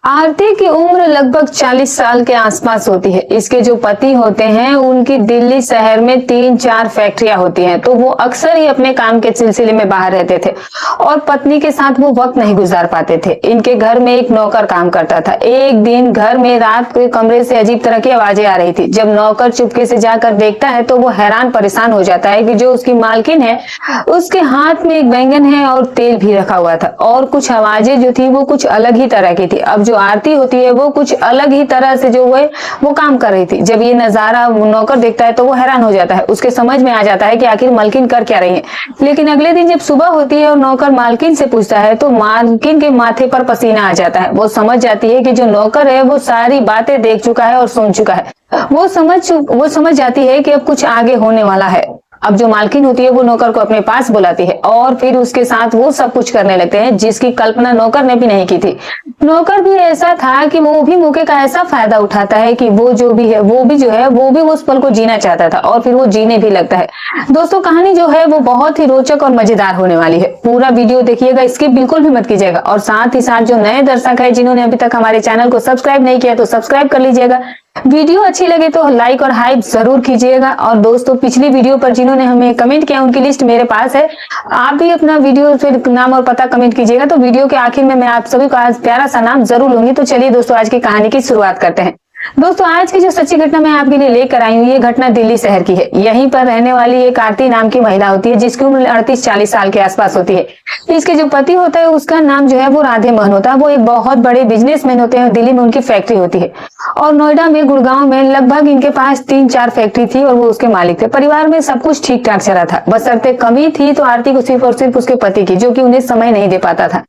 आरती की उम्र लगभग 40 साल के आसपास होती है। इसके जो पति होते हैं उनकी दिल्ली शहर में 3-4 फैक्ट्रियां होती हैं, तो वो अक्सर ही अपने काम के सिलसिले में बाहर रहते थे और पत्नी के साथ वो वक्त नहीं गुजार पाते थे। इनके घर में एक नौकर काम करता था। एक दिन घर में रात के कमरे से अजीब तरह की आवाजें आ रही थी। जब नौकर चुपके से जाकर देखता है तो वो हैरान परेशान हो जाता है कि जो उसकी मालकिन है उसके हाथ में एक बैंगन है और तेल भी रखा हुआ था, और कुछ आवाजें जो थी वो कुछ अलग ही तरह की थी। अब जो आरती होती है वो कुछ अलग ही तरह से जो है वो काम कर रही थी। जब ये नजारा नौकर देखता है तो वो हैरान हो जाता है। उसके समझ में आ जाता है कि आखिर मालकिन कर क्या रही है। लेकिन अगले दिन जब सुबह होती है और नौकर मालकिन से पूछता है तो मालकिन के माथे पर पसीना आ जाता है। वो समझ जाती है कि जो नौकर है वो सारी बातें देख चुका है और सुन चुका है। वो समझ जाती है कि अब कुछ आगे होने वाला है। अब जो मालकिन होती है वो नौकर को अपने पास बुलाती है और फिर उसके साथ वो सब कुछ करने लगते हैं जिसकी कल्पना नौकर ने भी नहीं की थी। नौकर भी ऐसा था कि वो भी मौके का ऐसा फायदा उठाता है कि वो जो भी है वो भी उस पल को जीना चाहता था और फिर वो जीने भी लगता है। दोस्तों, कहानी जो है वो बहुत ही रोचक और मजेदार होने वाली है। पूरा वीडियो देखिएगा, स्किप बिल्कुल भी मत कीजिएगा। और साथ ही साथ जो नए दर्शक है जिन्होंने अभी तक हमारे चैनल को सब्सक्राइब नहीं किया तो सब्सक्राइब कर लीजिएगा। वीडियो अच्छी लगे तो लाइक और हाइप जरूर कीजिएगा। और दोस्तों, पिछली वीडियो पर जिन्होंने हमें कमेंट किया उनकी लिस्ट मेरे पास है। आप भी अपना वीडियो फिर नाम और पता कमेंट कीजिएगा, तो वीडियो के आखिर में मैं आप सभी को आज प्यारा सा नाम जरूर लूंगी। तो चलिए दोस्तों, आज की कहानी की शुरुआत करते हैं। दोस्तों, आज की जो सच्ची घटना मैं आपके लिए लेकर आई हूँ, ये घटना दिल्ली शहर की है। यहीं पर रहने वाली एक आरती नाम की महिला होती है जिसकी उम्र 38-40 साल के आसपास होती है। इसके जो पति होता है उसका नाम जो है वो राधे मोहन होता है। वो एक बहुत बड़े बिजनेसमैन होते हैं। दिल्ली में उनकी फैक्ट्री होती है और नोएडा में, गुड़गांव में लगभग इनके पास 3-4 फैक्ट्री थी और वो उसके मालिक थे। परिवार में सब कुछ ठीक ठाक चला था, बशर्ते कमी थी तो आरती को सिर्फ और सिर्फ उसके पति की, जो कि उन्हें समय नहीं दे पाता था।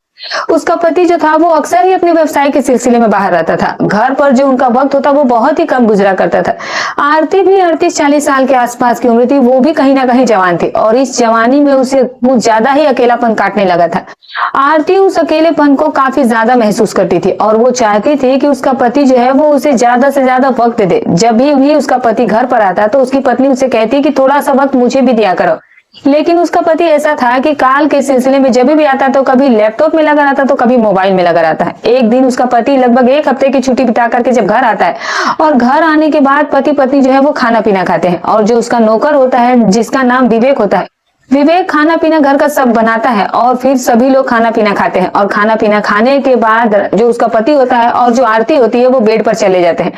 उसका पति जो था वो अक्सर ही अपने व्यवसाय के सिलसिले में बाहर रहता था। घर पर जो उनका वक्त होता वो बहुत ही कम गुजरा करता था। आरती भी 38-40 साल के आसपास की उम्र थी। वो भी कहीं ना कहीं जवान थी और इस जवानी में उसे कुछ ज्यादा ही अकेलापन काटने लगा था। आरती उस अकेलेपन को काफी ज्यादा महसूस करती थी और वो चाहती थी कि उसका पति जो है वो उसे ज्यादा से ज्यादा वक्त दे। जब भी उसका पति घर पर आता तो उसकी पत्नी उसे कहती कि थोड़ा सा वक्त मुझे भी दिया करो। लेकिन उसका पति ऐसा था कि काल के सिलसिले में जब भी आता तो कभी लैपटॉप में लगा रहता तो कभी मोबाइल में लगा रहता है। एक दिन उसका पति लगभग 1 हफ्ते की छुट्टी बिता करके जब घर आता है और घर आने के बाद पति पत्नी जो है वो खाना पीना खाते हैं और जो उसका नौकर होता है जिसका नाम विवेक होता है, विवेक खाना पीना घर का सब बनाता है और फिर सभी लोग खाना पीना खाते हैं। और खाना पीना खाने के बाद जो उसका पति होता है और जो आरती होती है वो बेड पर चले जाते हैं।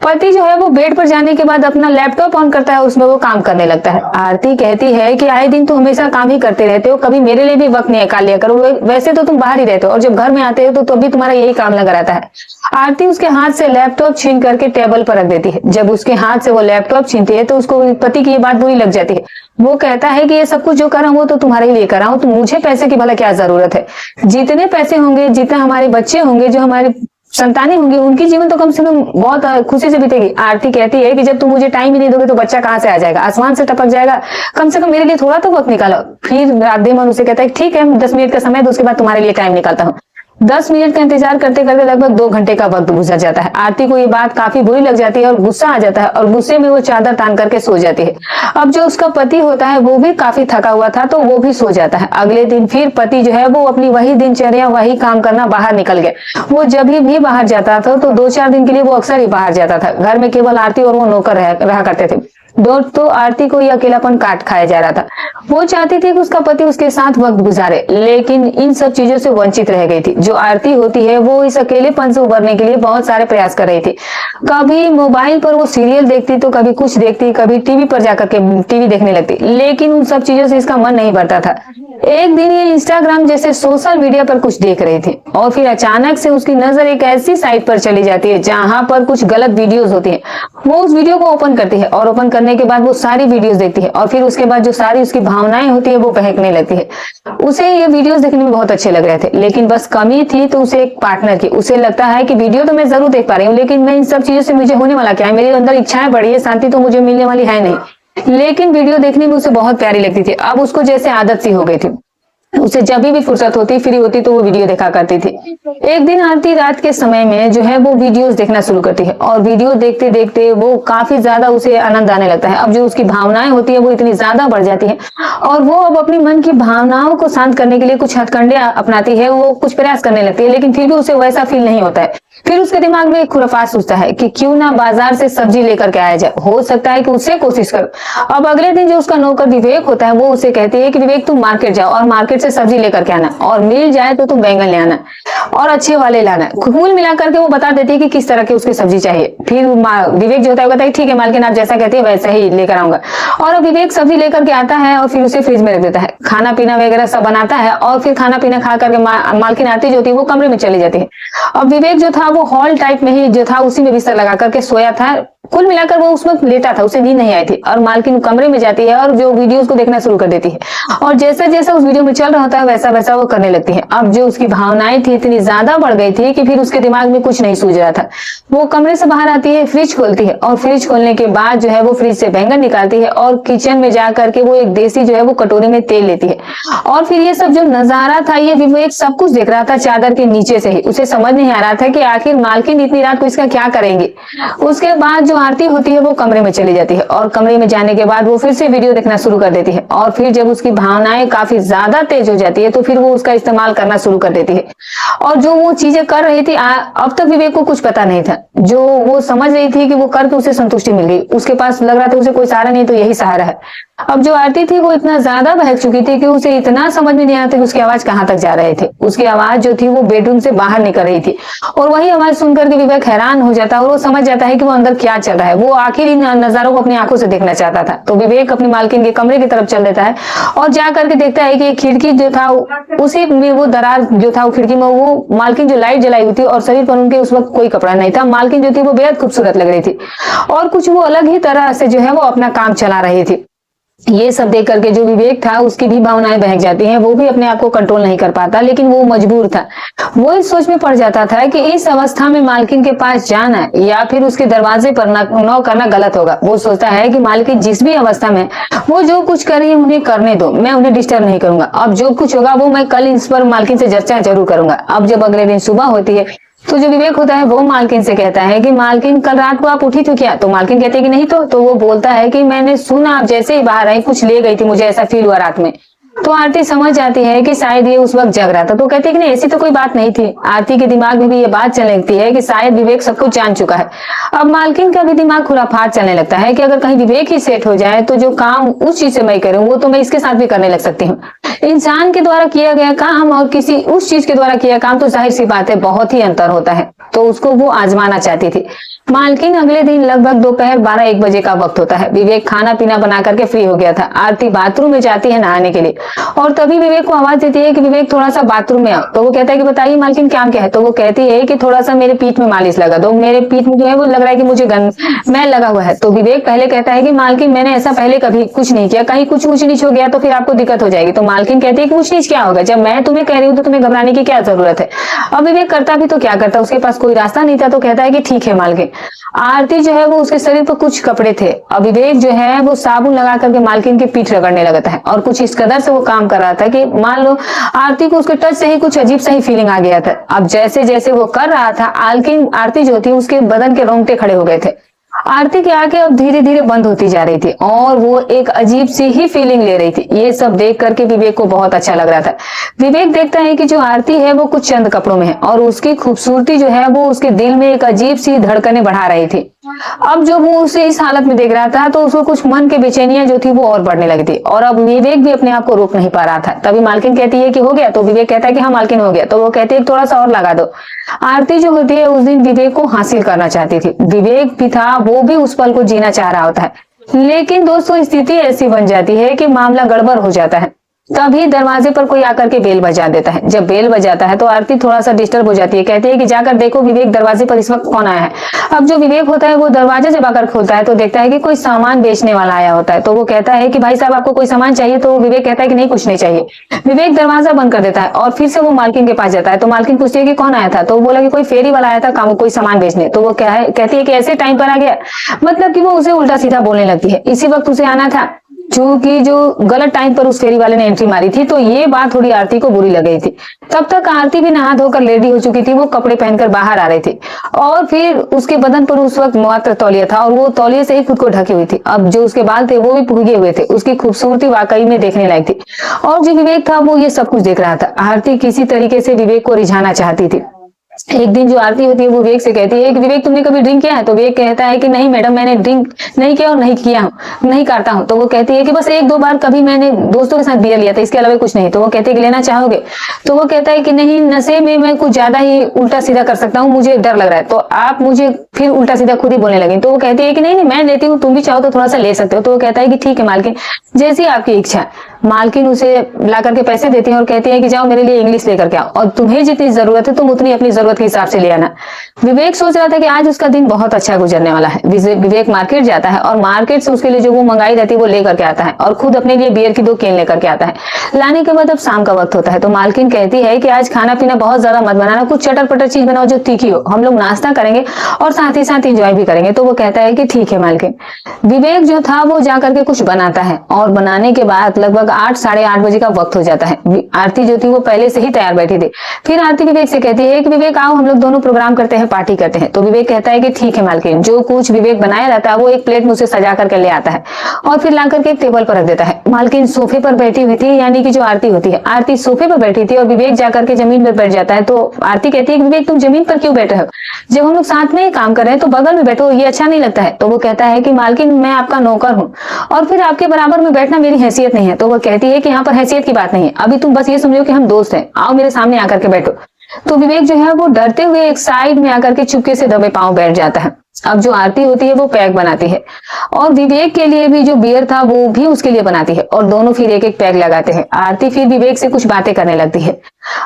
पति जो है वो बेड पर जाने के बाद अपना लैपटॉप ऑन करता है, उसमें वो काम करने लगता है। आरती कहती है कि आए दिन तुम हमेशा काम ही करते रहते हो, कभी मेरे लिए भी वक्त निकाल लिया करो। वैसे तो तुम बाहर ही रहते हो और जब घर में आते हो तो भी तुम्हारा यही काम लगा रहता है। आरती उसके हाथ से लैपटॉप छीन करके टेबल पर रख देती है। जब उसके हाथ से वो लैपटॉप छीनती है तो उसको पति की ये बात बुरी लग जाती है। वो कहता है कि ये सब कुछ जो कर रहा हूँ वो तो तुम्हारे लिए कर रहा हूँ, तो मुझे पैसे की भला क्या जरूरत है। जितने पैसे होंगे, जितना हमारे बच्चे होंगे, जो हमारे संतानें होंगी, उनकी जीवन तो कम से कम बहुत खुशी से बीतेगी। आरती कहती है कि जब तुम मुझे टाइम ही नहीं दोगे तो बच्चा कहाँ से आ जाएगा, आसमान से टपक जाएगा। कम से कम मेरे लिए थोड़ा तो वक्त निकालो। फिर राधे मोहन उसे कहता है ठीक है, 10 मिनट का समय दो, उसके बाद तुम्हारे लिए टाइम निकालता हूँ। 10 मिनट का इंतजार करते करते लगभग 2 घंटे का वक्त गुजर जाता है। आरती को ये बात काफी बुरी लग जाती है और गुस्सा आ जाता है और गुस्से में वो चादर तान करके सो जाती है। अब जो उसका पति होता है वो भी काफी थका हुआ था तो वो भी सो जाता है। अगले दिन फिर पति जो है वो अपनी वही दिनचर्या, वही काम करना बाहर निकल गया। वो जब भी बाहर जाता था तो 2-4 दिन के लिए वो अक्सर ही बाहर जाता था। घर में केवल आरती और वो नौकर रहा करते थे। दोस्तों, आरती को ये अकेलापन काट खाया जा रहा था। वो चाहती थी कि उसका पति उसके साथ वक्त गुजारे, लेकिन इन सब चीजों से वंचित रह गई थी। जो आरती होती है वो इस अकेलेपन से उबरने के लिए बहुत सारे प्रयास कर रही थी। कभी मोबाइल पर वो सीरियल देखती तो कभी कुछ देखती, कभी टीवी पर जाकर के टीवी देखने लगती, लेकिन उन सब चीजों से इसका मन नहीं भरता था। एक दिन ये इंस्टाग्राम जैसे सोशल मीडिया पर कुछ देख रही थी और फिर अचानक से उसकी नजर एक ऐसी साइट पर चली जाती है जहां पर कुछ गलत वीडियोस होती हैं। वो उस वीडियो को ओपन करती है और ओपन करने के बाद वो सारी वीडियोस देखती है और फिर उसके बाद जो सारी उसकी भावनाएं होती है वो बहकने लगती है। उसे ये वीडियोस देखने में बहुत अच्छे लग रहे थे, लेकिन बस कमी थी तो उसे एक पार्टनर की। उसे लगता है कि वीडियो तो मैं जरूर देख पा रही हूँ, लेकिन मैं इन सब चीजों से मुझे होने वाला क्या है, मेरे अंदर इच्छाएं बढ़ी है, शांति तो मुझे मिलने वाली है नहीं। लेकिन वीडियो देखने में उसे बहुत प्यारी लगती थी। अब उसको जैसे आदत सी हो गई थी। उसे जब भी फुर्सत होती, फ्री होती तो वो वीडियो देखा करती थी। एक दिन आरती रात के समय में जो है वो वीडियोस देखना शुरू करती है और वीडियो देखते देखते वो काफी ज्यादा उसे आनंद आने लगता है। अब जो उसकी भावनाएं होती है वो इतनी ज्यादा बढ़ जाती है और वो अब अपनी मन की भावनाओं को शांत करने के लिए कुछ हथकंडे अपनाती है। वो कुछ प्रयास करने लगती है, लेकिन फिर भी उसे वैसा फील नहीं होता है। फिर उसके दिमाग में एक खुराफात सोचता है कि क्यों ना बाजार से सब्जी लेकर के आया जाए, हो सकता है कि उससे कोशिश करो। अब अगले दिन जो उसका नौकर विवेक होता है वो उसे कहती है कि विवेक तुम मार्केट जाओ और मार्केट से सब्जी लेकर के आना, और मिल जाए तो तुम बैंगन ले आना और अच्छे वाले लाना। कुल मिलाकर के वो बता देती है कि किस तरह की उसकी सब्जी चाहिए। फिर विवेक जो होता है कहता है ठीक है मालकिन, आप जैसा कहते हैं वैसा ही लेकर आऊंगा। और अब विवेक सब्जी लेकर के आता है और फिर उसे फ्रिज में रख देता है, खाना पीना वगैरह सब बनाता है और फिर खाना पीना खा करके मालकिन आरती जो होती है वो कमरे में चली जाती है। अब विवेक जो था वो हॉल टाइप में ही जो था उसी में बिस्तर लगा करके सोया था। कुल मिलाकर वो उसमें लेटा था, उसे नींद नहीं आई थी। और मालकिन कमरे में जाती है और जो वीडियोस को देखना शुरू कर देती है, और जैसा जैसा उस वीडियो में चल रहा होता है वैसा वैसा वो करने लगती है। अब जो उसकी भावनाएं थी इतनी ज्यादा बढ़ गई थी कि फिर उसके दिमाग में कुछ नहीं सूझ रहा था। वो कमरे से बाहर आती है, फ्रिज खोलती है और फ्रिज खोलने के बाद जो है वो फ्रिज से बैंगन निकालती है और किचन में जा करके वो एक देसी जो है वो कटोरी में तेल लेती है। और फिर ये सब जो नजारा था ये विवेक सब कुछ देख रहा था चादर के नीचे से ही। उसे समझ नहीं आ रहा था कि आखिर मालकिन इतनी रात को इसका क्या करेंगे। उसके बाद जो आरती होती है वो कमरे में चली जाती है और कमरे में जाने के बाद वो फिर से वीडियो देखना शुरू कर देती है। और फिर जब उसकी भावनाएं काफी ज्यादा तेज हो जाती है तो फिर वो उसका इस्तेमाल करना शुरू कर देती है। और जो वो चीजें कर रही थी अब तक विवेक को कुछ पता नहीं था। जो वो समझ रही थी कि वो करके उसे संतुष्टि मिल गई, उसके पास लग रहा था उसे कोई सहारा नहीं तो यही सहारा है। अब जो आरती थी वो इतना ज्यादा बहक चुकी थी कि उसे इतना समझ में नहीं आता कि उसकी आवाज कहाँ तक जा रहे थे। उसकी आवाज जो थी वो बेडरूम से बाहर निकल रही थी और वही आवाज सुनकर के विवेक हैरान हो जाता है और वो समझ जाता है कि वो अंदर क्या चल रहा है। वो आखिर इन नजारों को अपनी आंखों से देखना चाहता था। तो विवेक अपनी मालकिन के कमरे की तरफ चल देता है और जा करके देखता है कि खिड़की जो था उसी में वो दरार जो था वो खिड़की में वो मालकिन जो लाइट जलाई हुई थी और शरीर पर उनके उस वक्त कोई कपड़ा नहीं था। मालकिन जो थी वो बेहद खूबसूरत लग रही थी और कुछ वो अलग ही तरह से जो है वो अपना काम चला रही थी। ये सब देख करके जो विवेक था उसकी भी भावनाएं बहक जाती हैं, वो भी अपने आप को कंट्रोल नहीं कर पाता, लेकिन वो मजबूर था। वो इस सोच में पड़ जाता था कि इस अवस्था में मालकिन के पास जाना या फिर उसके दरवाजे पर नॉक करना गलत होगा। वो सोचता है कि मालकिन जिस भी अवस्था में वो जो कुछ कर रही है उन्हें करने दो, मैं उन्हें डिस्टर्ब नहीं करूंगा। अब जो कुछ होगा वो मैं कल इस पर मालकिन से चर्चा जरूर करूंगा। अब जब अगले दिन सुबह होती है तो जो विवेक होता है वो मालकिन से कहता है कि मालकिन कल रात को आप उठी थी क्या? तो मालकिन कहते हैं कि नहीं। तो वो बोलता है कि मैंने सुना आप जैसे ही बाहर आई कुछ ले गई थी, मुझे ऐसा फील हुआ रात में। तो आरती समझ जाती है कि शायद ये उस वक्त जग रहा था। तो कहती है कि नहीं ऐसी तो कोई बात नहीं थी। आरती के दिमाग में भी ये बात चलने लगती है कि शायद विवेक सब कुछ जान चुका है। अब मालकिन का भी दिमाग खुराफात चलने लगता है कि अगर कहीं विवेक ही सेट हो जाए तो जो काम उस चीज से मैं करूँ वो तो मैं इसके साथ भी करने लग सकती हूँ। इंसान के द्वारा किया गया काम और किसी उस चीज के द्वारा किया काम तो जाहिर सी बात है बहुत ही अंतर होता है। तो उसको वो आजमाना चाहती थी। मालकिन अगले दिन लगभग दोपहर 12-1 बजे का वक्त होता है। विवेक खाना पीना बना करके फ्री हो गया था। आरती बाथरूम में जाती है नहाने के लिए और तभी विवेक को आवाज देती है कि विवेक थोड़ा सा बाथरूम में आओ। तो वो कहता है कि बताइए मालकिन क्या है? तो वो कहती है कि थोड़ा सा मेरे पीठ में मालिश लगा दो, मेरे पीठ में जो है वो लग रहा है कि मुझे मैल लगा हुआ है। तो विवेक पहले कहता है कि मालकिन मैंने ऐसा पहले कभी कुछ नहीं किया, कहीं कुछ ऊंच नीच हो गया तो फिर आपको दिक्कत हो जाएगी। तो मालकिन कहती है कि ऊंच नीच क्या होगा, जब मैं तुम्हें कह रही हूँ तो तुम्हें घबराने की क्या जरूरत है। अब विवेक करता भी तो क्या करता, उसके पास कोई रास्ता नहीं था। तो कहता है कि ठीक है मालकिन। आरती जो है वो उसके शरीर पर कुछ कपड़े थे। अब विवेक जो है वो साबुन लगा करके मालकिन की पीठ रगड़ने लगता है और कुछ इस कदर से वो काम कर रहा था कि मान लो आरती को उसके टच से ही कुछ अजीब सा ही फीलिंग आ गया था। अब जैसे जैसे वो कर रहा था आरती जो थी उसके बदन के रोंगटे खड़े हो गए थे। आरती की आंखें अब धीरे धीरे बंद होती जा रही थी और वो एक अजीब सी ही फीलिंग ले रही थी। ये सब देख करके विवेक को बहुत अच्छा लग रहा था। विवेक देखता है कि जो आरती है वो कुछ चंद कपड़ों में है और उसकी खूबसूरती जो है वो उसके दिल में एक अजीब सी धड़कनें बढ़ा रही थी। अब जब वो उसे इस हालत में देख रहा था तो उसको कुछ मन की बेचैनियां जो थी वो और बढ़ने लगी थी और अब विवेक भी अपने आप को रोक नहीं पा रहा था। तभी मालकिन कहती है कि हो गया? तो विवेक कहता है कि हाँ मालकिन हो गया। तो वो कहती है थोड़ा सा और लगा दो। आरती जो होती है उस दिन विवेक को हासिल करना चाहती थी। विवेक भी था, वो भी उस पल को जीना चाह रहा होता है, लेकिन दोस्तों स्थिति ऐसी बन जाती है कि मामला गड़बड़ हो जाता है। तभी दरवाजे पर कोई आकर के बेल बजा देता है। जब बेल बजाता है तो आरती थोड़ा सा डिस्टर्ब हो जाती है, कहती है कि जाकर देखो विवेक दरवाजे पर इस वक्त कौन आया है। अब जो विवेक होता है वो दरवाजा जब आकर खोलता है तो देखता है कि कोई सामान बेचने वाला आया होता है। तो वो कहता है कि भाई साहब आपको कोई सामान चाहिए? तो विवेक कहता है कि नहीं कुछ नहीं चाहिए। विवेक दरवाजा बंद कर देता है और फिर से वो मालकिन के पास जाता है। तो मालकिन पूछती है कि कौन आया था? तो वो बोला कि कोई फेरी वाला आया था काम कोई सामान बेचने। तो वो कहती है कि ऐसे टाइम पर आ गया, मतलब कि वो उसे उल्टा सीधा बोलने लगती है। इसी वक्त उसे आना था क्योंकि जो गलत टाइम पर उस फेरी वाले ने एंट्री मारी थी। तो ये बात थोड़ी आरती को बुरी लग गई थी। तब तक आरती भी नहा धोकर रेडी हो चुकी थी। वो कपड़े पहनकर बाहर आ रही थी और फिर उसके बदन पर उस वक्त मात्र तौलिया था और वो तौलिया से ही खुद को ढकी हुई थी। अब जो उसके बाल थे वो भी पुगे हुए थे। उसकी खूबसूरती वाकई में देखने लायक थी और जो विवेक था वो ये सब कुछ देख रहा था। आरती किसी तरीके से विवेक को रिझाना चाहती थी। एक दिन जो आरती होती है वो विवेक से कहती है कि विवेक तुमने कभी ड्रिंक किया है? तो विवेक कहता है कि नहीं मैडम, मैंने ड्रिंक नहीं किया और नहीं किया हूँ, नहीं करता हूँ। तो वो कहती है कि बस एक दो बार कभी मैंने दोस्तों के साथ बियर लिया था, इसके अलावा कुछ नहीं। तो वो कहती है कि लेना चाहोगे? तो वो कहता है कि नहीं, नशे में मैं कुछ ज्यादा ही उल्टा सीधा कर सकता हूँ, मुझे डर लग रहा है। तो आप मुझे फिर उल्टा सीधा खुद ही बोलने लगे। तो वो कहती है कि नहीं नहीं, मैं लेती हूँ, तुम भी चाहो तो थोड़ा सा ले सकते हो। तो वो कहता है कि ठीक है मालकिन, जैसी आपकी इच्छा। मालकिन उसे ला करके पैसे देती है और कहती है कि जाओ मेरे लिए इंग्लिश लेकर के आओ, और तुम्हें जितनी जरूरत है तुम उतनी अपनी जरूरत के हिसाब से ले आना। विवेक सोच रहा था कि आज उसका दिन बहुत अच्छा गुजरने वाला है। विवेक मार्केट जाता है और मार्केट से उसके लिए जो वो मंगाई रहती है वो लेकर के आता है, और खुद अपने लिए बियर की 2 केन लेकर के आता है। लाने के बाद अब शाम का वक्त होता है। तो मालकिन कहती है कि आज खाना पीना बहुत ज्यादा मत बनाना, कुछ चटर पटर चीज बनाओ जो तीखी हो, हम लोग नाश्ता करेंगे और साथ ही साथ एंजॉय भी करेंगे। तो वो कहता है कि ठीक है मालकिन। विवेक जो था वो जाकर के कुछ बनाता है, और बनाने के बाद लगभग 8 साढ़े 8 बजे का वक्त हो जाता है। आरती जो थी वो पहले से ही तैयार बैठी थी। फिर आरती विवेक से कहती है कि विवेक आओ, हम लोग दोनों प्रोग्राम करते हैं, पार्टी करते हैं। तो विवेक कहता है कि ठीक है मालकिन। जो कुछ विवेक बनाया रहता है वो एक प्लेट में उसे सजा करके ले आता है और फिर ला करके एक टेबल पर रख देता है। मालकिन सोफे पर बैठी हुई थी, यानी कि जो आरती होती है, आरती सोफे पर बैठी थी और विवेक जाकर के जमीन पर बैठ जाता है। तो आरती कहती है कि विवेक तुम जमीन पर क्यों बैठे हो? जब हम लोग साथ में ही काम कर रहे हैं तो बगल में बैठो, ये अच्छा नहीं लगता है। तो वो कहता है कि मालकिन मैं आपका नौकर हूँ और फिर आपके बराबर में बैठना मेरी हैसियत नहीं है। तो वो कहती है कि यहाँ पर हैसियत की बात नहीं है, अभी तुम बस ये समझो कि हम दोस्त हैं, आओ मेरे सामने आकर के बैठो। तो विवेक जो है वो डरते हुए एक साइड में आकर के चुपके से दबे पांव बैठ जाता है। अब जो आरती होती है वो पैग बनाती है और विवेक के लिए भी जो बियर था वो भी उसके लिए बनाती है, और दोनों फिर एक एक पैग लगाते हैं। आरती फिर विवेक से कुछ बातें करने लगती है।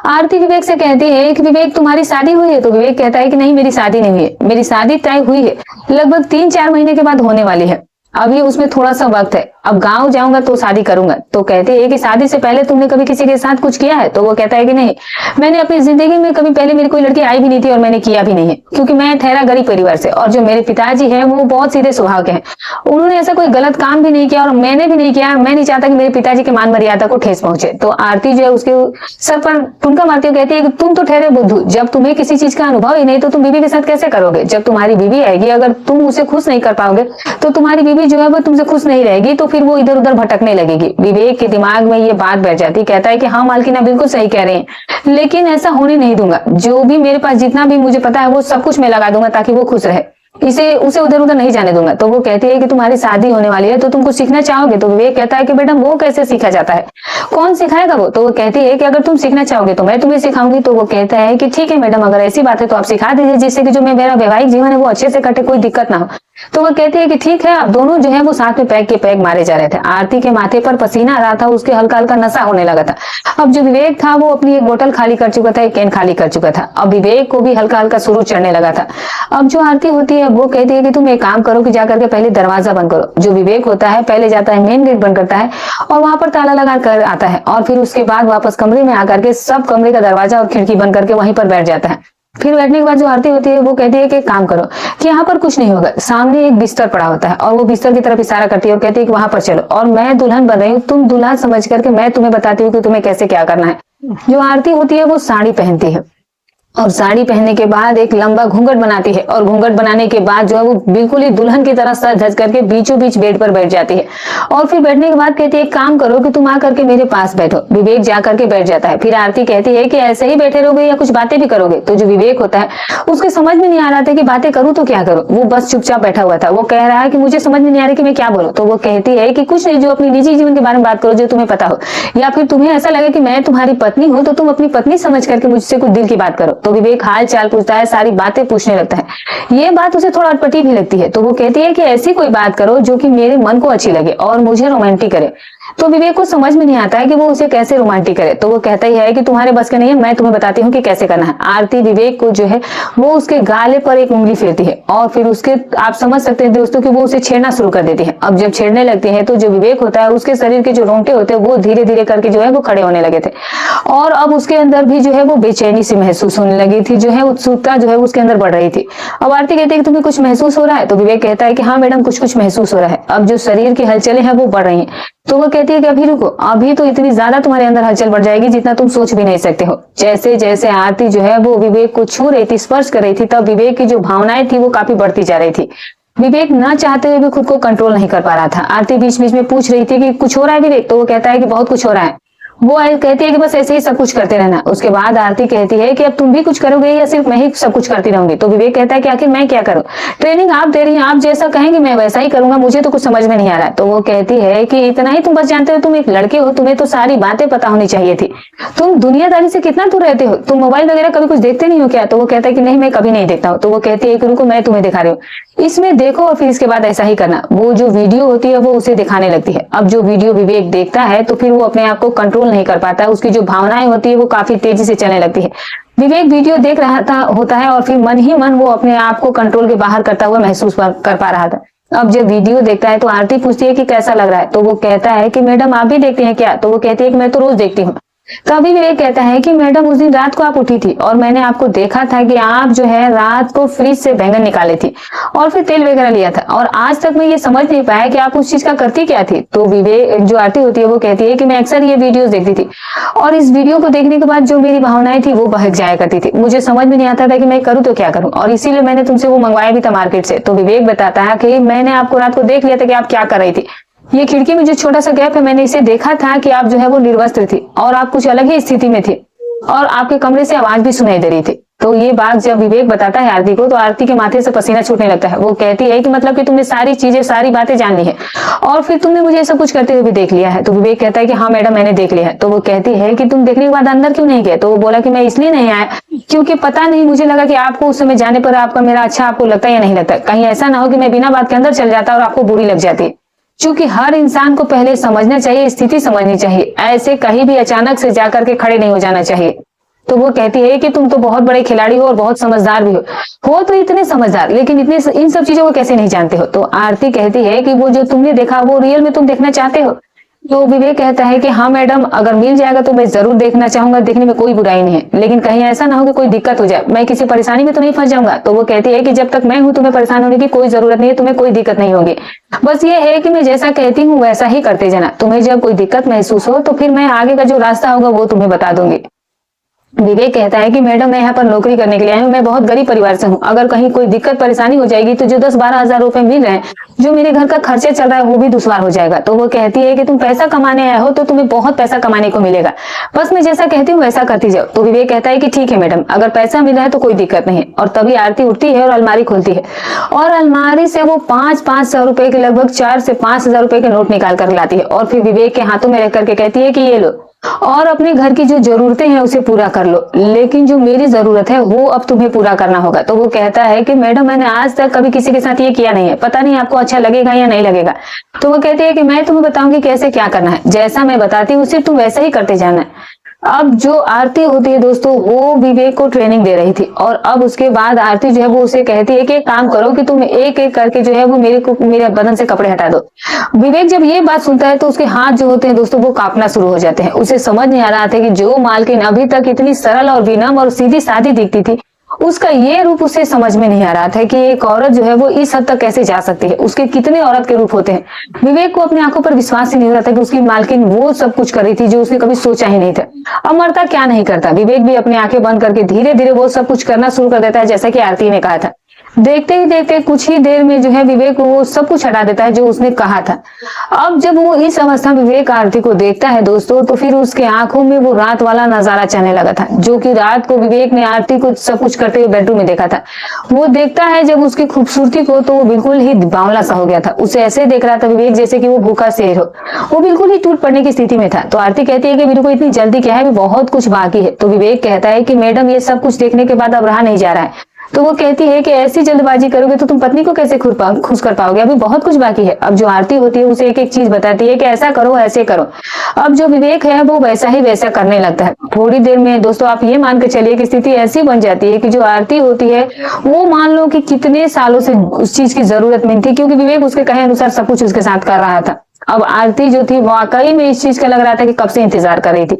आरती विवेक से कहती है कि विवेक तुम्हारी शादी हुई है? तो विवेक कहता है कि नहीं मेरी शादी नहीं हुई है, मेरी शादी तय हुई है, लगभग 3-4 महीने के बाद होने वाली है, अभी उसमें थोड़ा सा वक्त है, अब गांव जाऊंगा तो शादी करूंगा। तो कहते हैं कि शादी से पहले तुमने कभी किसी के साथ कुछ किया है? तो वो कहता है कि नहीं, मैंने अपनी जिंदगी में कभी पहले मेरी कोई लड़की आई भी नहीं थी और मैंने किया भी नहीं है, क्योंकि मैं ठहरा गरीब परिवार से, और जो मेरे पिताजी हैं वो बहुत सीधे स्वभाव के हैं, उन्होंने ऐसा कोई गलत काम भी नहीं किया और मैंने भी नहीं किया। मैं नहीं चाहता कि मेरे पिताजी के मान मर्यादा को ठेस पहुंचे। तो आरती जो है उसके सर पर ठुमका मारती हुई कहती है कि तुम तो ठहरे बुद्धू, जब तुम्हें किसी चीज का अनुभव ही नहीं तो तुम बीवी के साथ कैसे करोगे? जब तुम्हारी बीवी आएगी, अगर तुम उसे खुश नहीं कर पाओगे तो तुम्हारी बीवी जो है वो तुमसे खुश नहीं रहेगी, तो फिर वो इधर उधर भटकने लगेगी। विवेक के दिमाग में ये बात बैठ जाती, कहता है कि हाँ मालकिन आप बिल्कुल सही कह रहे हैं, लेकिन ऐसा होने नहीं दूंगा। जो भी मेरे पास जितना भी मुझे पता है वो सब कुछ मैं लगा दूंगा ताकि वो खुश रहे, उसे उधर उधर नहीं जाने दूंगा। तो वो कहती है कि तुम्हारी शादी होने वाली है तो तुम कुछ सीखना चाहोगे? तो विवेक कहता है कि बेटा वो कैसे सीखा जाता है, कौन सिखाएगा वो? तो वो कहती है कि अगर तुम सीखना चाहोगे तो मैं तुम्हें सिखाऊंगी। तो वो कहता है कि ठीक है मैडम, अगर ऐसी बात है तो आप सिखा दीजिए, जिससे कि जो मेरा वैवाहिक जीवन है वो अच्छे से कटे, कोई दिक्कत ना हो। तो वो कहती है कि ठीक है। अब दोनों जो है वो साथ में पैग के पैग मारे जा रहे थे। आरती के माथे पर पसीना आ रहा था, उसके हल्का हल्का नशा होने लगा था। अब जो विवेक था वो अपनी एक बोतल खाली कर चुका था, एक कैन खाली कर चुका था। अब विवेक को भी हल्का हल्का सुरूर चढ़ने लगा था। अब जो आरती होती है वो कहती है कि तुम एक काम करो कि जाकर के पहले दरवाजा बंद करो। जो विवेक होता है पहले जाता है मेन गेट बंद करता है और वहां पर ताला लगा कर आता है, और फिर उसके बाद वापस कमरे में आकर के सब कमरे का दरवाजा और खिड़की बंद करके वहीं पर बैठ जाता है। फिर बैठने के बाद जो आरती होती है वो कहती है कि काम करो कि यहाँ पर कुछ नहीं होगा। सामने एक बिस्तर पड़ा होता है और वो बिस्तर की तरफ इशारा करती है और कहती है कि वहां पर चलो, और मैं दुल्हन बन रही हूँ, तुम दुल्हा समझ करके मैं तुम्हें बताती हूँ कि तुम्हें कैसे क्या करना है। जो आरती होती है वो साड़ी पहनती है और साड़ी पहनने के बाद एक लंबा घूंघट बनाती है, और घूंघट बनाने के बाद जो है वो बिल्कुल ही दुल्हन की तरह सज धज करके बीचों बीच बेड पर बैठ जाती है। और फिर बैठने के बाद कहती है काम करो कि तुम आकर के मेरे पास बैठो। विवेक जा करके बैठ जाता है। फिर आरती कहती है कि ऐसे ही बैठे रहोगे या कुछ बातें भी करोगे? तो जो विवेक होता है उसके समझ में नहीं आ रहा था कि बातें करूं तो क्या करूं, वो बस चुपचाप बैठा हुआ था। वो कह रहा है कि मुझे समझ में नहीं आ रहा कि मैं क्या बोलूं। तो वो कहती है कि कुछ नहीं, जो अपनी निजी जीवन के बारे में बात करो जो तुम्हें पता हो, या फिर तुम्हें ऐसा लगे कि मैं तुम्हारी पत्नी हूं तो तुम अपनी पत्नी समझ करके मुझसे कुछ दिल की बात करो। तो विवेक हाल चाल पूछता है, सारी बातें पूछने लगता है। ये बात उसे थोड़ा अटपटी भी लगती है। तो वो कहती है कि ऐसी कोई बात करो जो कि मेरे मन को अच्छी लगे और मुझे रोमांटिक करे। तो विवेक को समझ में नहीं आता है कि वो उसे कैसे रोमांटिक करे। तो वो कहता ही है कि तुम्हारे बस के नहीं है, मैं तुम्हें बताती हूँ कि कैसे करना है। आरती विवेक को जो है वो उसके गाले पर एक उंगली फेरती है और फिर उसके आप समझ सकते हैं दोस्तों कि वो उसे छेड़ना शुरू कर देती है। अब जब छेड़ने लगती है तो जो विवेक होता है उसके शरीर के जो रोंगटे होते हैं वो धीरे धीरे करके जो है वो खड़े होने लगे थे, और अब उसके अंदर भी जो है वो बेचैनी सी महसूस होने लगी थी, जो है उत्सुकता जो है उसके अंदर बढ़ रही थी। अब आरती कहती है कि तुम्हें कुछ महसूस हो रहा है? तो विवेक कहता है कि हाँ मैडम कुछ कुछ महसूस हो रहा है। अब जो शरीर की हलचलें हैं वो बढ़ रही हैं। तो वो कहती है कि अभी रुको, अभी तो इतनी ज्यादा तुम्हारे अंदर हलचल बढ़ जाएगी जितना तुम सोच भी नहीं सकते हो। जैसे जैसे आरती जो है वो विवेक को छू रही थी, स्पर्श कर रही थी, तब विवेक की जो भावनाएं थी वो काफी बढ़ती जा रही थी। विवेक न चाहते हुए भी खुद को कंट्रोल नहीं कर पा रहा था। आरती बीच बीच में पूछ रही थी कि कुछ हो रहा है विवेक? तो वो कहता है कि बहुत कुछ हो रहा है। वो कहती है कि बस ऐसे ही सब कुछ करते रहना। उसके बाद आरती कहती है कि अब तुम भी कुछ करोगे या सिर्फ मैं ही सब कुछ करती रहूंगी। तो विवेक कहता है कि आखिर मैं क्या करूं, ट्रेनिंग आप दे रही हैं, आप जैसा कहेंगे मैं वैसा ही करूंगा, मुझे तो कुछ समझ में नहीं आ रहा है। तो वो कहती है कि इतना ही तुम बस जानते हो, तुम एक लड़के हो, तुम्हें तो सारी बातें पता होनी चाहिए थी, तुम दुनियादारी से कितना दूर रहते हो, तुम मोबाइल वगैरह कभी कुछ देखते नहीं हो क्या। तो वो कहता है कि नहीं मैं कभी नहीं देखता हूँ। तो वो कहती है कि रुको मैं तुम्हें दिखा रही हूँ, इसमें देखो और फिर इसके बाद ऐसा ही करना। वो जो वीडियो होती है वो उसे दिखाने लगती है। अब जो वीडियो विवेक देखता है तो फिर वो अपने आप को कंट्रोल नहीं कर पाता है, उसकी जो भावनाएं होती है वो काफी तेजी से चलने लगती है। विवेक वीडियो देख रहा था होता है और फिर मन ही मन वो अपने आप को कंट्रोल के बाहर करता हुआ महसूस कर पा रहा था। अब जब वीडियो देखता है तो आरती पूछती है कि कैसा लग रहा है। तो वो कहता है कि मैडम आप भी देखते हैं क्या। तो वो कहती है कि मैं तो रोज देखती हूँ। तभी विवेक कहता है कि मैडम उस दिन रात को आप उठी थी और मैंने आपको देखा था कि आप जो है रात को फ्रिज से बैंगन निकाले थी और फिर तेल वगैरह लिया था, और आज तक मैं ये समझ नहीं पाया कि आप उस चीज का करती क्या थी। तो विवेक जो आरती होती है वो कहती है कि मैं अक्सर ये वीडियोस देखती थी और इस वीडियो को देखने के बाद जो मेरी भावनाएं थी वो बहक जाया करती थी, मुझे समझ में नहीं आता था कि मैं करूँ तो क्या करूँ, और इसीलिए मैंने तुमसे वो मंगवाया भी था मार्केट से। तो विवेक बताता है कि मैंने आपको रात को देख लिया था कि आप क्या कर रही थी, ये खिड़की में जो छोटा सा गैप है मैंने इसे देखा था कि आप जो है वो निर्वस्त्र थी और आप कुछ अलग ही स्थिति में थी और आपके कमरे से आवाज भी सुनाई दे रही थी। तो ये बात जब विवेक बताता है आरती को तो आरती के माथे से पसीना छूटने लगता है। वो कहती है कि मतलब कि तुमने सारी चीजें सारी बातें जान ली है और फिर तुमने मुझे सब कुछ करते हुए भी देख लिया है। तो विवेक कहता है कि हाँ मैडम मैंने देख लिया है। तो वो कहती है कि तुम देखने के बाद अंदर क्यों नहीं गए। तो वो बोला कि मैं इसलिए नहीं आया क्योंकि पता नहीं, मुझे लगा कि आपको उस समय जाने पर आपका मेरा अच्छा आपको लगता है या नहीं लगता, कहीं ऐसा ना हो कि मैं बिना बात के अंदर चल जाता और आपको बुरी लग जाती। क्योंकि हर इंसान को पहले समझना चाहिए, स्थिति समझनी चाहिए, ऐसे कहीं भी अचानक से जाकर के खड़े नहीं हो जाना चाहिए। तो वो कहती है कि तुम तो बहुत बड़े खिलाड़ी हो और बहुत समझदार भी हो तो इतने समझदार, लेकिन इतने इन सब चीजों को कैसे नहीं जानते हो। तो आरती कहती है कि वो जो तुमने देखा वो रियल में तुम देखना चाहते हो। तो विवेक कहता है कि हाँ मैडम अगर मिल जाएगा तो मैं जरूर देखना चाहूंगा, देखने में कोई बुराई नहीं है, लेकिन कहीं ऐसा ना हो कि कोई दिक्कत हो जाए, मैं किसी परेशानी में तो नहीं फंस जाऊंगा। तो वो कहती है कि जब तक मैं हूं तुम्हें परेशान होने की कोई जरूरत नहीं है, तुम्हें कोई दिक्कत नहीं होगी, बस ये है कि मैं जैसा कहती हूँ वैसा ही करते जाना, तुम्हें जब कोई दिक्कत महसूस हो तो फिर मैं आगे का जो रास्ता होगा वो तुम्हें बता दूंगी। विवेक कहता है कि मैडम मैं यहाँ पर नौकरी करने के लिए आया हूँ, मैं बहुत गरीब परिवार से हूँ, अगर कहीं कोई दिक्कत परेशानी हो जाएगी तो जो 10-12 हजार रुपए मिल रहे हैं, जो मेरे घर का खर्चे चल रहा है वो भी दुश्वार हो जाएगा। तो वो कहती है कि तुम पैसा कमाने आए हो तो तुम्हें बहुत पैसा कमाने को मिलेगा, बस मैं जैसा कहती हूँ वैसा करती जाओ। तो विवेक कहता है कि ठीक है मैडम, अगर पैसा मिल रहा है तो कोई दिक्कत नहीं है। और तभी आरती उठती है और अलमारी खोलती है और अलमारी से वो 500 रुपए के लगभग 4 से 5 हजार रुपए के नोट निकाल कर लाती है और फिर विवेक के हाथों में रख करके कहती है कि ये लो और अपने घर की जो जरूरतें हैं उसे पूरा कर लो, लेकिन जो मेरी जरूरत है वो अब तुम्हें पूरा करना होगा। तो वो कहता है कि मैडम मैंने आज तक कभी किसी के साथ ये किया नहीं है, पता नहीं आपको अच्छा लगेगा या नहीं लगेगा। तो वो कहती है कि मैं तुम्हें बताऊंगी कैसे क्या करना है, जैसा मैं बताती हूँ सिर्फ तुम वैसा ही करते जाना है। अब जो आरती होती है दोस्तों वो विवेक को ट्रेनिंग दे रही थी और अब उसके बाद आरती जो है वो उसे कहती है कि एक काम करो कि तुम एक एक करके जो है वो मेरे बदन से कपड़े हटा दो। विवेक जब ये बात सुनता है तो उसके हाथ जो होते हैं दोस्तों वो कांपना शुरू हो जाते हैं। उसे समझ नहीं आ रहा था कि जो मालकिन अभी तक इतनी सरल और विनम्र और सीधी सादी दिखती थी उसका ये रूप उसे समझ में नहीं आ रहा था कि एक औरत जो है वो इस हद तक कैसे जा सकती है, उसके कितने औरत के रूप होते हैं। विवेक को अपनी आंखों पर विश्वास ही नहीं हो रहा था कि उसकी मालकिन वो सब कुछ कर रही थी जो उसने कभी सोचा ही नहीं था। अमरता क्या नहीं करता, विवेक भी अपनी आंखें बंद करके धीरे धीरे वो सब कुछ करना शुरू कर देता है जैसा कि आरती ने कहा था। देखते ही देखते कुछ ही देर में जो है विवेक वो सब कुछ हटा देता है जो उसने कहा था। अब जब वो इस अवस्था में विवेक आरती को देखता है दोस्तों तो फिर उसके आंखों में वो रात वाला नजारा चलने लगा था जो कि रात को विवेक ने आरती को सब कुछ करते हुए बेडरूम में देखा था। वो देखता है जब उसकी खूबसूरती को तो वो बिल्कुल ही बावला सा हो गया था, उसे ऐसे देख रहा था विवेक जैसे कि वो भूखा शेर हो, वो बिल्कुल ही टूट पड़ने की स्थिति में था। तो आरती कहती है कि मेरे को इतनी जल्दी क्या है, बहुत कुछ बाकी है। तो विवेक कहता है कि मैडम ये सब कुछ देखने के बाद अब रहा नहीं जा रहा है। तो वो कहती है कि ऐसी जल्दबाजी करोगे तो तुम पत्नी को कैसे खुश कर पाओगे, अभी बहुत कुछ बाकी है। अब जो आरती होती है उसे एक एक चीज बताती है कि ऐसा करो ऐसे करो। अब जो विवेक है वो वैसा ही वैसा करने लगता है। थोड़ी देर में दोस्तों आप ये मान के चलिए कि स्थिति ऐसी बन जाती है कि जो आरती होती है वो मान लो कि कितने सालों से उस चीज की जरूरत नहीं थी क्योंकि विवेक उसके कहे अनुसार सब कुछ उसके साथ कर रहा था। अब आरती जो थी वाकई में इस चीज का लग रहा था कि कब से इंतजार कर रही थी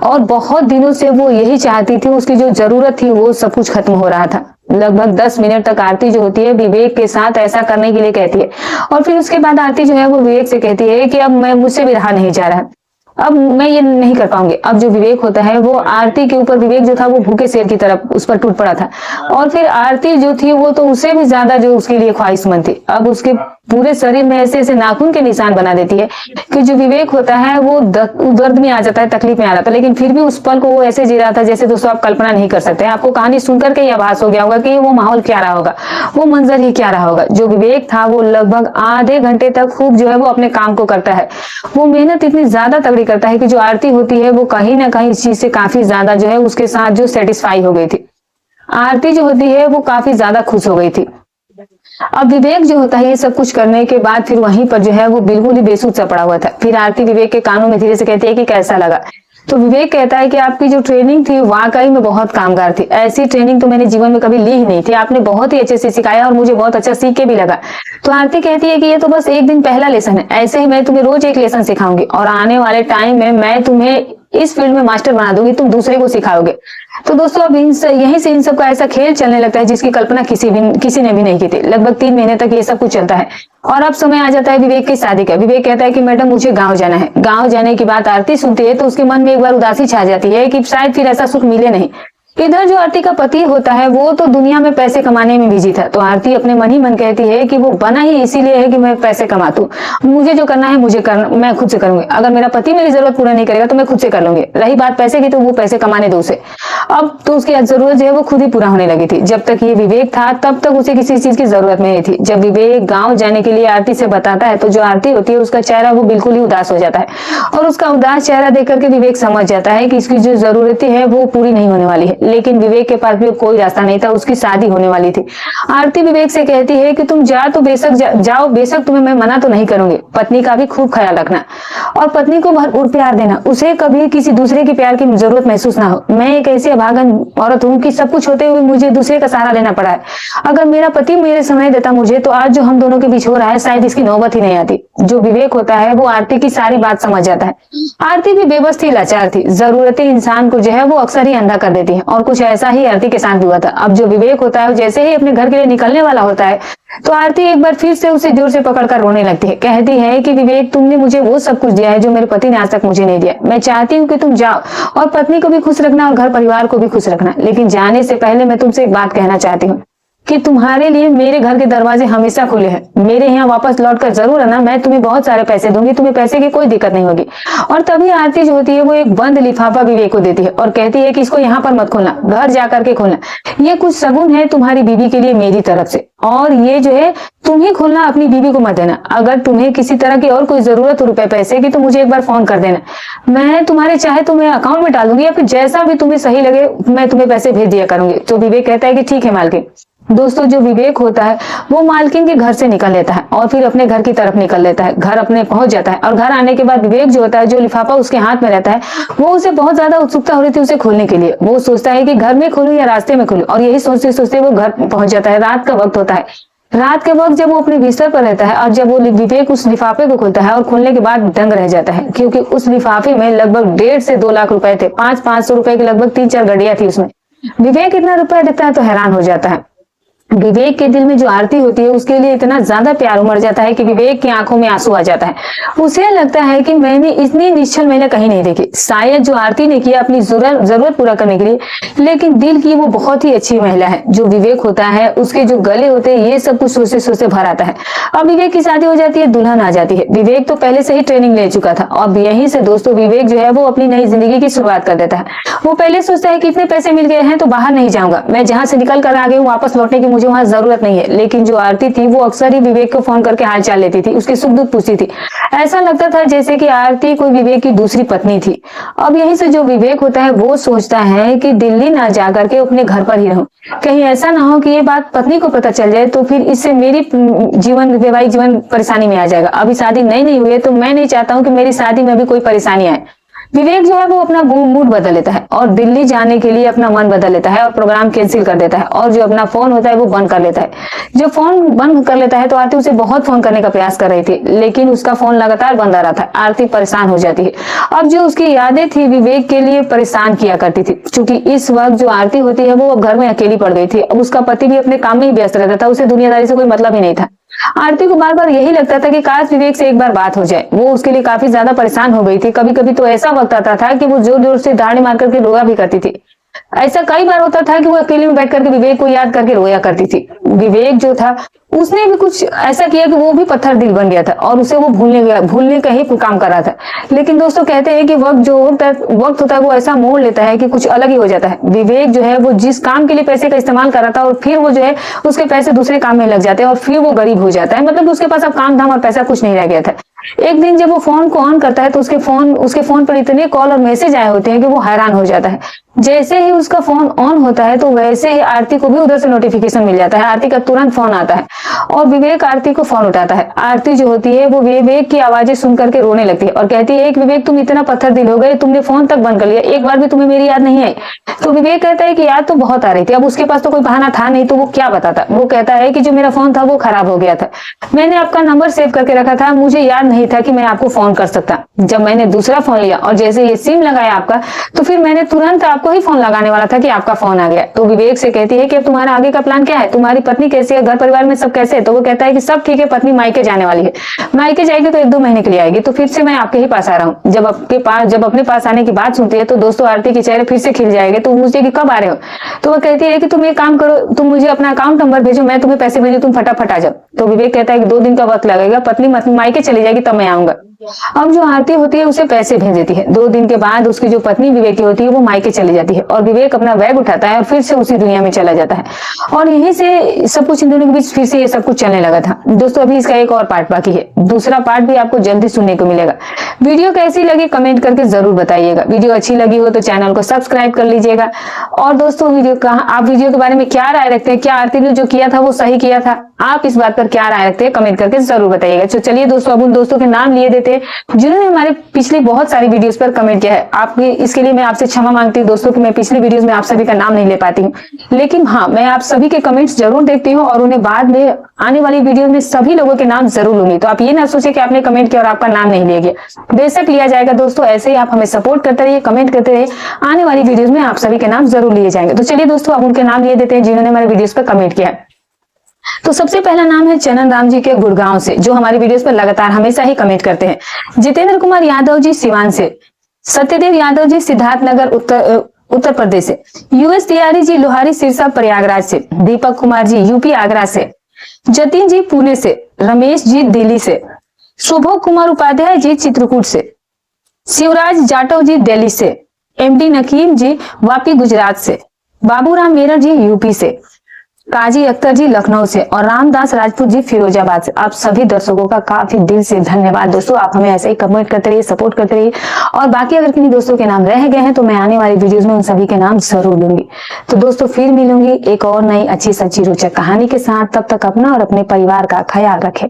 और बहुत दिनों से वो यही चाहती थी, उसकी जो जरूरत थी वो सब कुछ खत्म हो रहा था। लगभग 10 मिनट तक आरती जो होती है विवेक के साथ ऐसा करने के लिए कहती है और फिर उसके बाद आरती जो है वो विवेक से कहती है कि अब मैं मुझसे भी रहा नहीं जा रहा। अब मैं ये नहीं कर पाऊंगी। अब जो विवेक होता है वो आरती के ऊपर, विवेक जो था वो भूखे शेर की तरफ उस पर टूट पड़ा था, और फिर आरती जो थी वो तो उससे भी ज्यादा जो उसके लिए ख्वाहिशमंद थी। अब उसके पूरे शरीर में ऐसे ऐसे नाखून के निशान बना देती है कि जो विवेक होता है वो दर्द में आ जाता है, तकलीफ में आ जाता है, लेकिन फिर भी उस पल को वो ऐसे जी रहा था जैसे दोस्तों आप कल्पना नहीं कर सकते। आपको कहानी सुनकर के ही आभास हो गया होगा कि वो माहौल क्या रहा होगा, वो मंजर ही क्या रहा होगा। जो विवेक था वो लगभग आधे घंटे तक खूब जो है वो अपने काम को करता है। वो मेहनत इतनी ज्यादा तगड़ी करता है कि जो आरती होती है वो कहीं ना कहीं इस चीज से काफी ज्यादा जो है उसके साथ जो सेटिस्फाई हो गई थी। आरती जो होती है वो काफी ज्यादा खुश हो गई थी। अब विवेक जो होता है ये सब कुछ करने के बाद फिर वहीं पर जो है वो बिल्कुल ही बेसुध सा पड़ा हुआ था। फिर आरती विवेक के कानों में धीरे से कहती है कि कैसा लगा। तो विवेक कहता है कि आपकी जो ट्रेनिंग थी वाकई में बहुत कामगार थी, ऐसी ट्रेनिंग तो मैंने जीवन में कभी ली ही नहीं थी, आपने बहुत ही अच्छे से सिखाया और मुझे बहुत अच्छा सीख के भी लगा। तो आरती कहती है कि ये तो बस एक दिन पहला लेसन है, ऐसे ही मैं तुम्हें रोज एक लेसन सिखाऊंगी और आने वाले टाइम में मैं तुम्हें इस फील्ड में मास्टर बना दूंगी, तुम दूसरे को सिखाओगे। तो दोस्तों अब यहीं से इन सब का ऐसा खेल चलने लगता है जिसकी कल्पना किसी ने भी नहीं की थी। लगभग 3 महीने तक ये सब कुछ चलता है और अब समय आ जाता है विवेक की शादी का। विवेक कहता है कि मैडम मुझे गांव जाना है। गांव जाने की बात आरती सुनती है तो उसके मन में एक बार उदासी छा जाती है कि शायद फिर ऐसा सुख मिले नहीं। इधर जो आरती का पति होता है वो तो दुनिया में पैसे कमाने में बिजी था, तो आरती अपने मन ही मन कहती है कि वो बना ही इसीलिए है कि मैं पैसे कमातूं, मुझे जो करना है मुझे करना, मैं खुद से करूंगी। अगर मेरा पति मेरी जरूरत पूरा नहीं करेगा तो मैं खुद से कर लूंगी। रही बात पैसे की तो वो पैसे कमाने दो उसे। अब तो उसकी जरूरत जो है वो खुद ही पूरा होने लगी थी। जब तक ये विवेक था तब तक उसे किसी चीज की जरूरत नहीं थी। जब विवेक गाँव जाने के लिए आरती से बताता है तो जो आरती होती है उसका चेहरा वो बिल्कुल ही उदास हो जाता है और उसका उदास चेहरा देख करके विवेक समझ जाता है कि इसकी जो जरूरतें है वो पूरी नहीं होने वाली है। लेकिन विवेक के पास भी कोई रास्ता नहीं था, उसकी शादी होने वाली थी। आरती विवेक से कहती है कि तुम जा तो बेशक जाओ, बेशक तुम्हें मैं मना तो नहीं करूंगी, पत्नी का भी खूब ख्याल रखना और पत्नी को भरपूर प्यार देना, उसे कभी किसी दूसरे के प्यार की जरूरत महसूस ना हो। मैं एक ऐसी अभागन औरत हूँ कि सब कुछ होते हुए मुझे दूसरे का सहारा लेना पड़ा है। अगर मेरा पति मेरे समय देता मुझे तो आज जो हम दोनों के बीच हो रहा है शायद इसकी नौबत ही नहीं आती। जो विवेक होता है वो आरती की सारी बात समझ जाता है। आरती भी बेबस थी, लाचार थी। जरूरतें इंसान को जो है वो अक्सर ही अंधा कर देती है और कुछ ऐसा ही आरती के साथ हुआ था। अब जो विवेक होता है जैसे ही अपने घर के लिए निकलने वाला होता है तो आरती एक बार फिर से उसे जोर से पकड़कर रोने लगती है। कहती है कि विवेक तुमने मुझे वो सब कुछ दिया है जो मेरे पति ने आज तक मुझे नहीं दिया। मैं चाहती हूँ कि तुम जाओ और पत्नी को भी खुश रखना और घर परिवार को भी खुश रखना, लेकिन जाने से पहले मैं तुमसे एक बात कहना चाहती हूँ कि तुम्हारे लिए मेरे घर के दरवाजे हमेशा खुले हैं। मेरे यहाँ वापस लौटकर जरूर आना, मैं तुम्हें बहुत सारे पैसे दूंगी, तुम्हें पैसे की कोई दिक्कत नहीं होगी। और तभी आरती जो होती है वो एक बंद लिफाफा विवेक को देती है और कहती है कि इसको यहाँ पर मत खोलना, घर जाकर के खोलना, ये कुछ शगुन है तुम्हारी बीवी के लिए मेरी तरफ से, और ये जो है तुम ही खोलना, अपनी बीवी को मत देना। अगर तुम्हें किसी तरह की और कोई जरूरत हो रुपए पैसे की तो मुझे एक बार फोन कर देना, मैं तुम्हारे चाहे तो मैं अकाउंट में डाल दूंगी या फिर जैसा भी तुम्हें सही लगे मैं तुम्हें पैसे भेज दिया करूंगी। तो विवेक कहता है कि ठीक है मालकिन। दोस्तों जो विवेक होता है वो मालकिन के घर से निकल लेता है और फिर अपने घर की तरफ निकल लेता है। घर अपने पहुंच जाता है और घर आने के बाद विवेक जो होता है, जो लिफाफा उसके हाथ में रहता है, वो उसे बहुत ज्यादा उत्सुकता हो रही थी उसे खोलने के लिए। वो सोचता है कि घर में खोलूं या रास्ते में खोलूं, और यही सोचते सोचते वो घर पहुंच जाता है। रात का वक्त होता है। रात के वक्त जब वो अपने बिस्तर पर रहता है और जब वो विवेक उस लिफाफे को खोलता है और खोलने के बाद दंग रह जाता है, क्योंकि उस लिफाफे में लगभग 1.5 से 2 लाख रुपए थे। 500 रुपए की लगभग 3-4 गड्डियां थी उसमें। विवेक इतना रुपया देखता है तो हैरान हो जाता है। विवेक के दिल में जो आरती होती है उसके लिए इतना ज्यादा प्यार उमड़ जाता है कि विवेक की आंखों में आंसू आ जाता है। उसे लगता है कि मैंने इतनी निश्चल महिला कहीं नहीं देखी। शायद जो आरती ने किया अपनी जरूरत पूरा करने के लिए, लेकिन दिल की वो बहुत ही अच्छी महिला है। जो विवेक होता है उसके जो गले होते हैं ये सब कुछ सोचते सोचते भर आता है। अब विवेक की शादी हो जाती है, दुल्हन आ जाती है। विवेक तो पहले से ही ट्रेनिंग ले चुका था। अब यहीं से दोस्तों विवेक जो है वो अपनी नई जिंदगी की शुरुआत कर देता है। वो पहले सोचता है कि इतने पैसे मिल गए हैं तो बाहर नहीं जाऊंगा, मैं जहां से निकल कर आ गई हूँ वापस लौटने की मुझे वहां जरूरत नहीं है। लेकिन जो आरती थी वो अक्सर ही विवेक को फोन करके हाल चाल लेती थी, उसके सुख दुख पूछती थी। ऐसा लगता था जैसे कि आरती कोई विवेक की दूसरी पत्नी थी। अब यहीं से जो विवेक होता है वो सोचता है कि दिल्ली ना जा करके अपने घर पर ही रहूं, कहीं ऐसा ना हो कि ये बात पत्नी को पता चल जाए तो फिर इससे मेरी वैवाहिक जीवन परेशानी में आ जाएगा। अभी शादी नहीं हुई है तो मैं नहीं चाहता हूँ कि मेरी शादी में भी कोई परेशानी आए। विवेक जो है वो अपना मूड बदल लेता है और दिल्ली जाने के लिए अपना मन बदल लेता है और प्रोग्राम कैंसिल कर देता है और जो अपना फोन होता है वो बंद कर लेता है। जो फोन बंद कर लेता है तो आरती उसे बहुत फोन करने का प्रयास कर रही थी, लेकिन उसका फोन लगातार बंद आ रहा था। आरती परेशान हो जाती है। अब जो उसकी यादें थी विवेक के लिए परेशान किया करती थी, क्योंकि इस वक्त जो आरती होती है वो अब घर में अकेली पड़ गई थी। अब उसका पति भी अपने काम में ही व्यस्त रहता था, उसे दुनियादारी से कोई मतलब ही नहीं था। आरती को बार बार यही लगता था कि काश विवेक से एक बार बात हो जाए। वो उसके लिए काफी ज्यादा परेशान हो गई थी। कभी कभी तो ऐसा वक्त आता था कि वो जोर जोर से दाढ़ी मार करके रोया भी करती थी। ऐसा कई बार होता था कि वो अकेले में बैठ करके विवेक को याद करके रोया करती थी। विवेक जो था उसने भी कुछ ऐसा किया कि वो भी पत्थर दिल बन गया था और उसे वो भूलने का ही काम कर रहा था। लेकिन दोस्तों कहते हैं कि वक्त होता है वो ऐसा मोड़ लेता है कि कुछ अलग ही हो जाता है। विवेक जो है वो जिस काम के लिए पैसे का इस्तेमाल कर रहा था और फिर वो जो है उसके पैसे दूसरे काम में लग जाते हैं और फिर वो गरीब हो जाता है। मतलब उसके पास अब काम धाम और पैसा कुछ नहीं रह गया था। एक दिन जब वो फोन को ऑन करता है तो उसके फोन पर इतने कॉल और मैसेज आए होते हैं कि वो हैरान हो जाता है। जैसे ही उसका फोन ऑन होता है तो वैसे ही आरती को भी उधर से नोटिफिकेशन मिल जाता है। आरती का तुरंत फोन आता है और विवेक आरती को फोन उठाता है। आरती जो होती है वो विवेक की आवाजें सुन करके रोने लगती है और कहती है कि विवेक तुम इतना पत्थर दिल हो गए, तुमने फोन तक बंद कर लिया, एक बार भी तुम्हें मेरी याद नहीं आई। तो विवेक कहता है कि याद तो बहुत आ रही थी, अब उसके पास तो कोई बहाना था नहीं तो वो क्या बताता। वो कहता है कि जो मेरा फोन था वो खराब हो गया था, मैंने आपका नंबर सेव करके रखा था, मुझे याद नहीं था कि मैं आपको फोन कर सकता। जब मैंने दूसरा फोन लिया और जैसे ये सिम लगाया आपका तो फिर मैंने तुरंत आपको ही फोन लगाने वाला था कि आपका फोन आ गया। तो विवेक से कहती है कि अब तुम्हारा आगे का प्लान क्या है, तुम्हारी पत्नी कैसी है, घर परिवार में सब कैसे है। तो वो कहता है कि सब ठीक है, पत्नी मायके जाने वाली है, मायके जाएगी तो 1-2 महीने के लिए आएगी, तो फिर से मैं आपके ही पास आ रहा हूँ। जब अपने पास आने की बात सुनती है तो दोस्तों आरती के चेहरे फिर से खिल जाएंगे। तो पूछती है कि कब आ रहे हो। तो वो कहती है कि तुम एक काम करो, तुम मुझे अपना अकाउंट नंबर भेजो, मैं तुम्हें पैसे भेजू, तुम फटाफट आ जाओ। तो विवेक कहता है कि 2 दिन का वक्त लगेगा, पत्नी मायके चली जाएगी तब मैं आऊंगा। अब जो आरती होती है उसे पैसे भेज देती है। 2 दिन के बाद उसकी जो पत्नी विवेक की होती है वो मायके चली जाती है और विवेक अपना बैग उठाता है और फिर से उसी दुनिया में चला जाता है। और यहीं से सब कुछ इन दोनों के बीच फिर से ये सब कुछ चलने लगा था। दोस्तों अभी इसका एक और पार्ट बाकी है, दूसरा पार्ट भी आपको जल्दी सुनने को मिलेगा। वीडियो कैसी लगी कमेंट करके जरूर बताइएगा। वीडियो अच्छी लगी हो तो चैनल को सब्सक्राइब कर लीजिएगा। और दोस्तों आप वीडियो के बारे में क्या राय रखते हैं, क्या आरती ने जो किया था वो सही किया था, आप इस बात पर क्या राय रखते हैं कमेंट करके जरूर बताइएगा। तो चलिए दोस्तों अब उन दोस्तों के नाम लिए देते हैं जिन्होंने हमारे पिछली बहुत सारी वीडियोस पर कमेंट किया है। आपके इसके लिए मैं आपसे क्षमा मांगती हूँ दोस्तों कि मैं पिछली वीडियोस में आप सभी का नाम नहीं ले पाती हूँ, लेकिन हाँ मैं आप सभी के कमेंट्स जरूर देखती हूँ और उन्हें बाद में आने वाली वीडियो में सभी लोगों के नाम जरूर लूंगी। तो आप ये ना सोचे कि आपने कमेंट किया और आपका नाम नहीं लिया गया, बेशक लिया जाएगा दोस्तों। ऐसे ही आप हमें सपोर्ट करते रहिए, कमेंट करते रहिए, आने वाली वीडियोस में आप सभी के नाम जरूर लिए जाएंगे। तो चलिए दोस्तों अब उनके नाम लिए देते हैं जिन्होंने हमारे वीडियोस पर कमेंट किया है। तो सबसे पहला नाम है चनन राम जी के गुड़गांव से, जो हमारी वीडियोस पर लगातार हमेशा ही कमेंट करते हैं। जितेंद्र कुमार यादव जी सिवान से, सत्यदेव यादव जी सिद्धार्थनगर उत्तर प्रदेश से, यूएस तिवारी जी लोहारी सिरसा प्रयागराज से, दीपक कुमार जी यूपी आगरा से, जतिन जी पुणे से, रमेश जी दिल्ली से, शुभो कुमार उपाध्याय जी चित्रकूट से, शिवराज जाटव जी दिल्ली से, एमडी नकीम जी वापी गुजरात से, बाबूराम मेरठ जी यूपी से, काजी अख्तर जी लखनऊ से और रामदास राजपूत जी फिरोजाबाद से। आप सभी दर्शकों का काफी दिल से धन्यवाद दोस्तों। आप हमें ऐसे ही कमेंट करते रहिए, सपोर्ट करते रहिए। और बाकी अगर किन्हीं दोस्तों के नाम रह गए हैं तो मैं आने वाली वीडियोस में उन सभी के नाम जरूर लूंगी। तो दोस्तों फिर मिलूंगी एक और नई अच्छी सच्ची रोचक कहानी के साथ। तब तक अपना और अपने परिवार का ख्याल रखें।